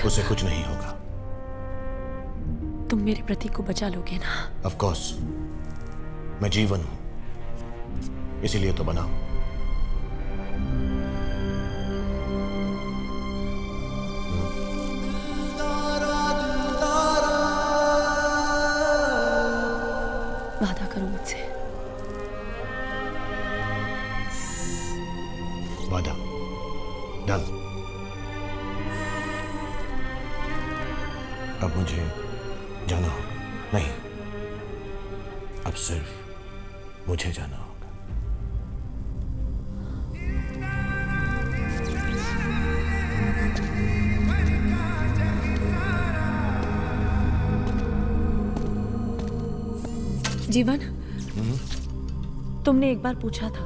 उसे कुछ नहीं होगा। तुम मेरे प्रतीक को बचा लोगे ना? ऑफ कोर्स, मैं जीवन हूं, इसीलिए तो बना हूं। वादा करो मुझसे। वादा डन। अब मुझे जाना होगा। नहीं, अब सिर्फ मुझे जाना होगा। जीवन, तुमने एक बार पूछा था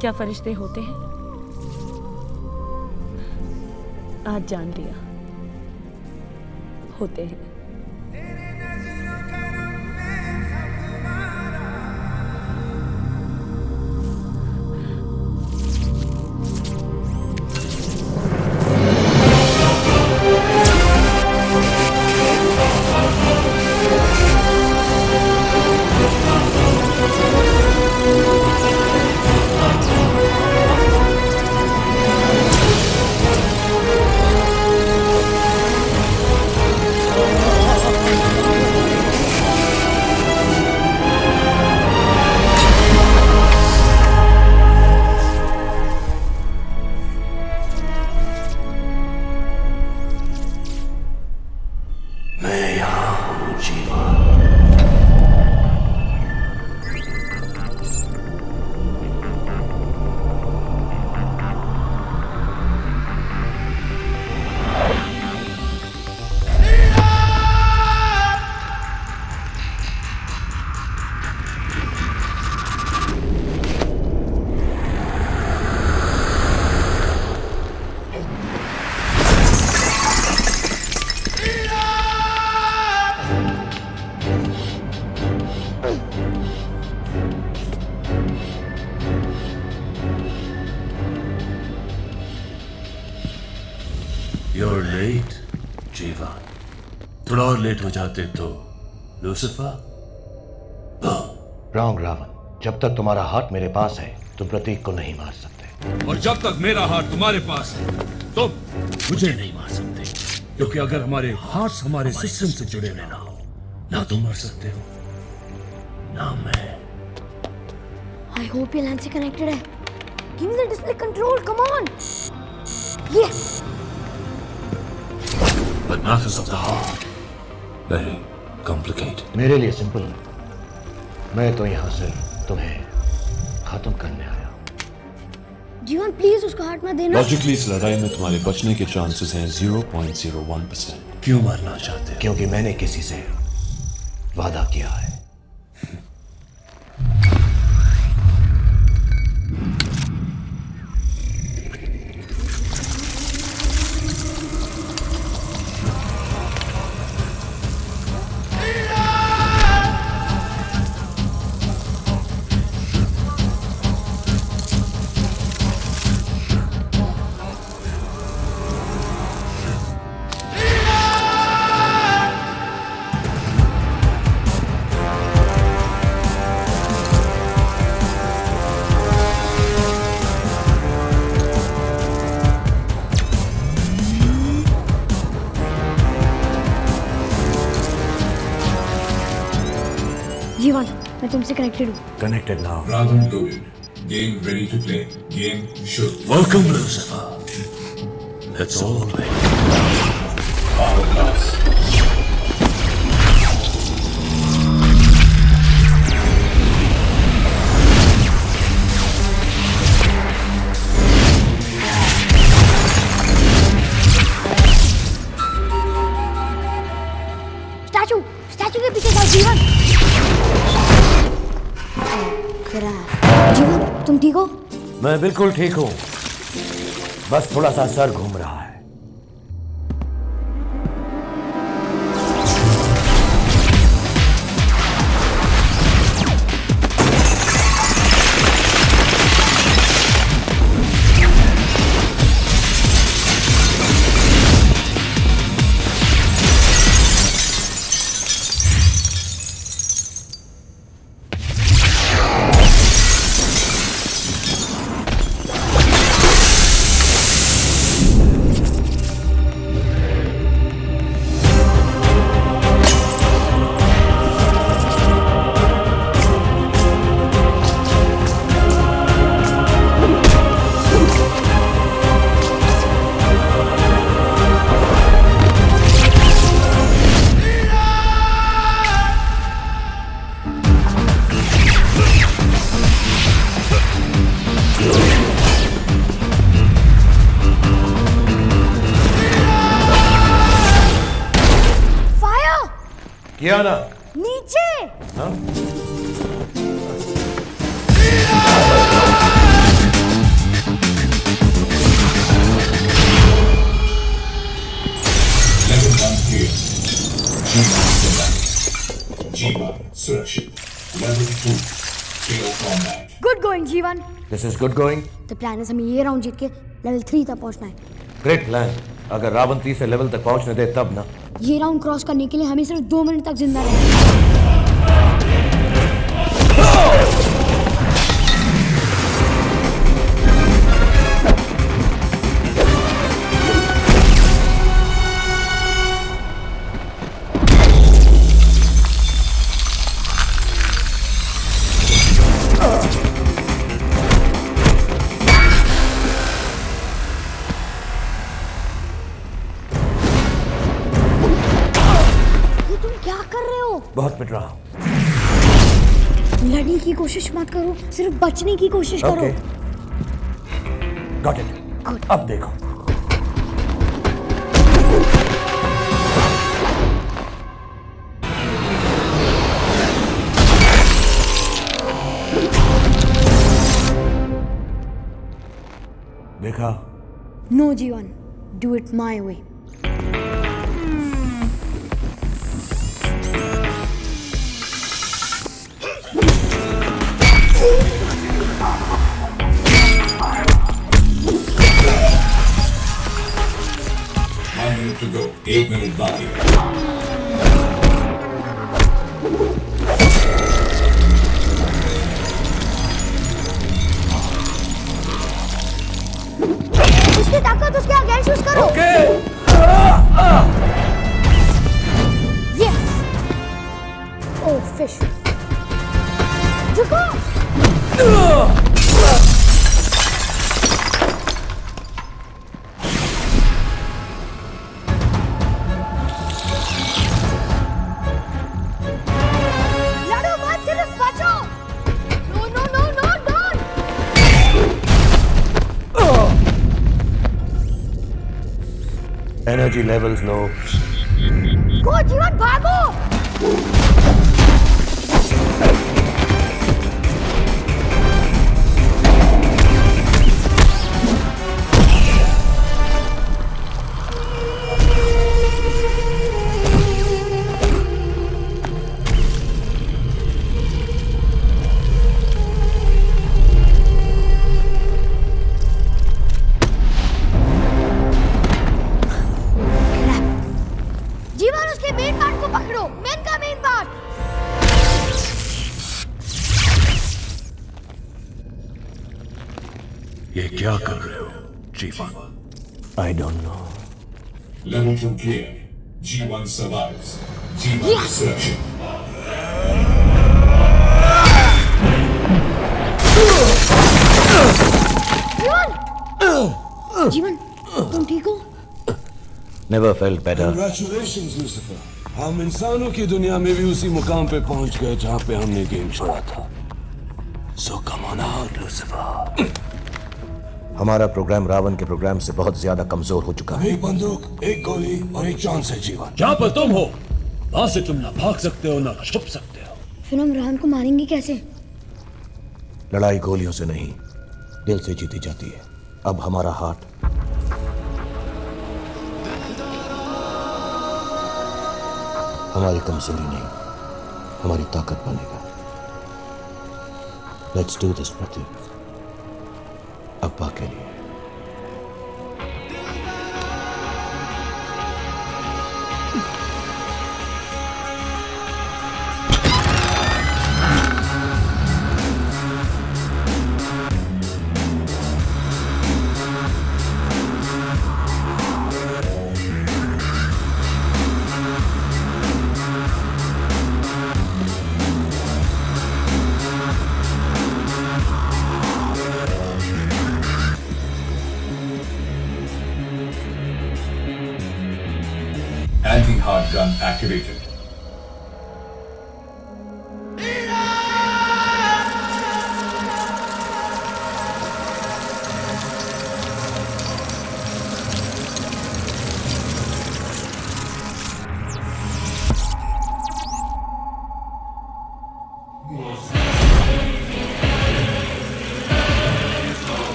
क्या फरिश्ते होते हैं? आज जान लिया, होते हैं। You're late, जीवन। थोड़ा और लेट हो जाते तो लूसिफर। रॉन्ग रावण, जब तक तुम्हारा हार्ट मेरे पास है तुम प्रतीक को नहीं मार सकते। और जब तक मेरा हार्ट तुम्हारे पास है तुम मुझे नहीं मार सकते, क्योंकि अगर हमारे हार्ट्स हमारे सिस्टम से जुड़े ना हो, ना तुम मर सकते हो ना मैं। I hope ये लैंड से कनेक्टेड है। Give me the display control, come on! Yes! But matters of the heart, very complicated. मेरे लिए सिंपल है। मैं तो यहाँ सिर्फ तुम्हें खत्म करने आया हूँ। जीवन प्लीज उसको हार्ट मत देना। लॉजिकली इस लड़ाई में तुम्हारे बचने के चांसेस हैं 0.01%। क्यों मरना चाहते हो? क्योंकि मैंने किसी से वादा किया है। जीवन, मैं तुमसे कनेक्टेड हूँ। Connected now. Dragon loaded. Game ready to play. Game should. Welcome, Lucifer. Let's all play. Power class. Statue, statue के पीछे जाओ जीवन। जीवन, तुम ठीक हो? मैं बिल्कुल ठीक हूँ, बस थोड़ा सा सर घूम रहा है। किया ना? नीचे। हाँ? Jiva, सुरक्षित. Level 2, KO combat. Good going, जीवन. This is good going. The plan is हमें ये राउंड जीत के लेवल 3 तक पहुंचना है. Great plan. अगर रावण 3 से लेवल तक पहुंचने दे तब ना. ये राउंड क्रॉस करने के लिए हमें सिर्फ 2 मिनट तक जिंदा रहना है. बहुत पिट रहा हूं. लड़ने की कोशिश मत करो, सिर्फ बचने की कोशिश करो. Okay. Got it. Good. अब देखो. देखा? No, जीवन. Do it my way. To go. 1 minute बाकी. उसकी ताकत उसके अगेंस्ट यूज करो. Okay. Yes. Oh, fish. झुको. Energy levels low. Go, जीवन भागो. ये क्या कर रहे हो जीवन? I don't know. Level 2 clear. G1 survives. G1 Yes. surक्षित. जीवन, तुम ठीक हो? Never felt better. Congratulations, Lucifer. हम इंसानों की दुनिया में भी उसी मुकाम पे पहुंच गए जहां पे हमने गेम छोड़ा था. So come on out, Lucifer. हमारा प्रोग्राम रावण के प्रोग्राम से बहुत ज्यादा कमजोर हो चुका है. एक बंदूक, एक गोली और एक चांस है जीवन. जहां पर तुम हो, वहां से तुम ना भाग सकते हो ना छुप सकते हो. फिर हम रावण को मारेंगे कैसे? लड़ाई गोलियों से नहीं, दिल से जीती जाती है. अब हमारा हार्ट हमारी कमजोरी नहीं, हमारी ताकत बनेगा. लेट्स डू दिस प्रतीक. अब्बा के लिए. Anti-hard gun activated.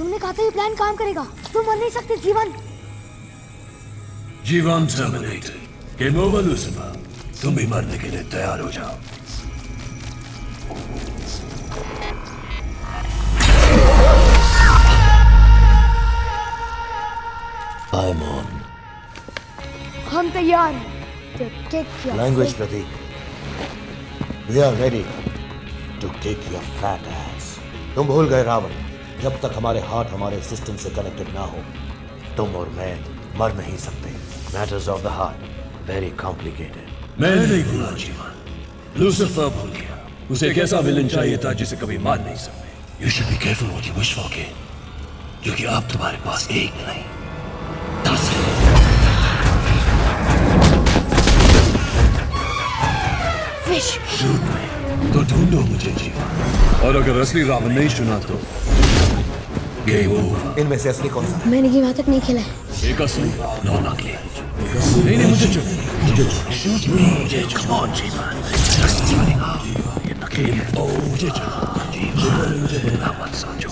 तुमने कहा था ये प्लान काम करेगा। तुम मर नहीं सकते जीवन। जीवन टर्मिनेटेड। Game over Lucifer. तुम भी मरने के लिए तैयार हो जाओ। I'm on. हम तैयार हैं to kick your Language, face. Pratik. We are ready to kick your fat ass. तुम भूल गए रावण, जब तक हमारे हार्ट हमारे सिस्टम से कनेक्टेड ना हो, तुम और मैं मर नहीं सकते. Matters of the heart, very complicated. मैं नहीं भूला जीवन। लूसिफर भूल गया। उसे एक ऐसा विलन चाहिए था जिसे कभी मार नहीं सकते। You should be careful what you wish for, kid. क्योंकि अब तुम्हारे पास एक नहीं 10 है। Fish. शूट में तो ढूंढो मुझे जीवन। और अगर असली रावण नहीं सुना तो गेम ओवर। इनमें से असली कौन सा? मैंने गेम आज तक नहीं खेला है। एक असली, नौ नकली। नहीं मुझे शूट मुझे कम ऑन जीवन। Just running off. ये नकली ओ मुझे जीवन ना मत सोचो।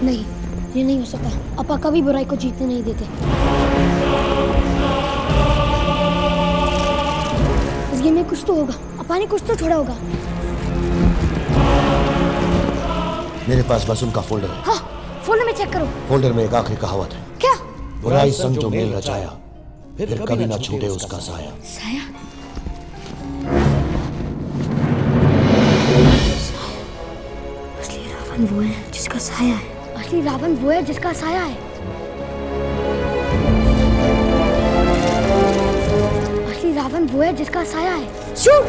नहीं, ये नहीं हो सकता। अपा कभी बुराई को जीतने नहीं देते। इस गेम में कुछ तो होगा। अपा ने कुछ तो छोड़ा होगा। मेरे पास बस उनका फोल्डर है. हाँ, फोल्डर में चेक करो। फोल्डर में एक आखिरी कहावत है. क्या? बुराई संग जो मेल रचाया, फिर कभी ना छूटे उसका साया. साया? असली रावण वो है जिसका साया है। असली रावण वो है जिसका साया है। असली रावण वो है जिसका साया है। शूट!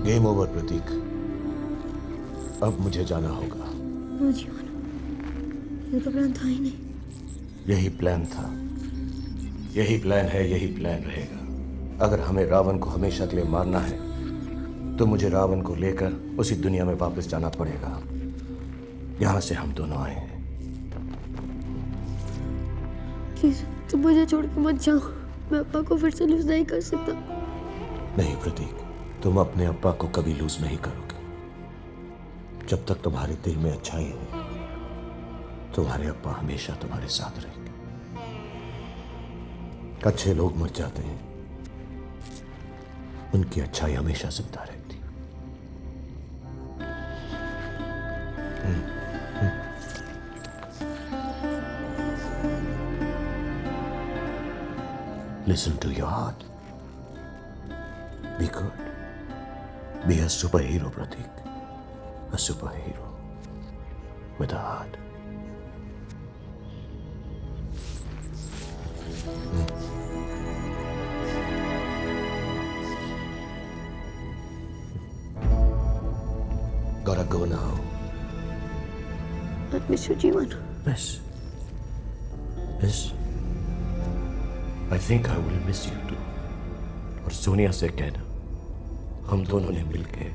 गेम ओवर प्रतीक. अब मुझे जाना होगा. नो जीवन, ये तो प्लान था ही नहीं. यही प्लान था, यही प्लान है, यही प्लान रहेगा. अगर हमें रावण को हमेशा के लिए मारना है तो मुझे रावण को लेकर उसी दुनिया में वापस जाना पड़ेगा यहां से हम दोनों आए हैं. प्लीज तुम मुझे छोड़ के मत जाओ. मैं अप्पा को फिर से लूज नहीं कर सकता. नहीं प्रतीक, तुम अपने अब्बा को कभी लूज नहीं करोगे. जब तक तुम्हारे दिल में अच्छाई है तुम्हारे अब्बा हमेशा तुम्हारे साथ रहेंगे. अच्छे लोग मर जाते हैं, उनकी अच्छाई हमेशा जिंदा रहती. Listen to your heart. Be good. Be a superhero, Pratik. A superhero with a heart. दोबारा गो ना हो। I miss you, Jeevan. Miss I think I will miss you too. और सोनिया से कहना हम दोनों ने मिलके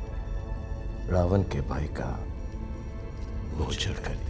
रावण के भाई का मोचड़ कर दिया।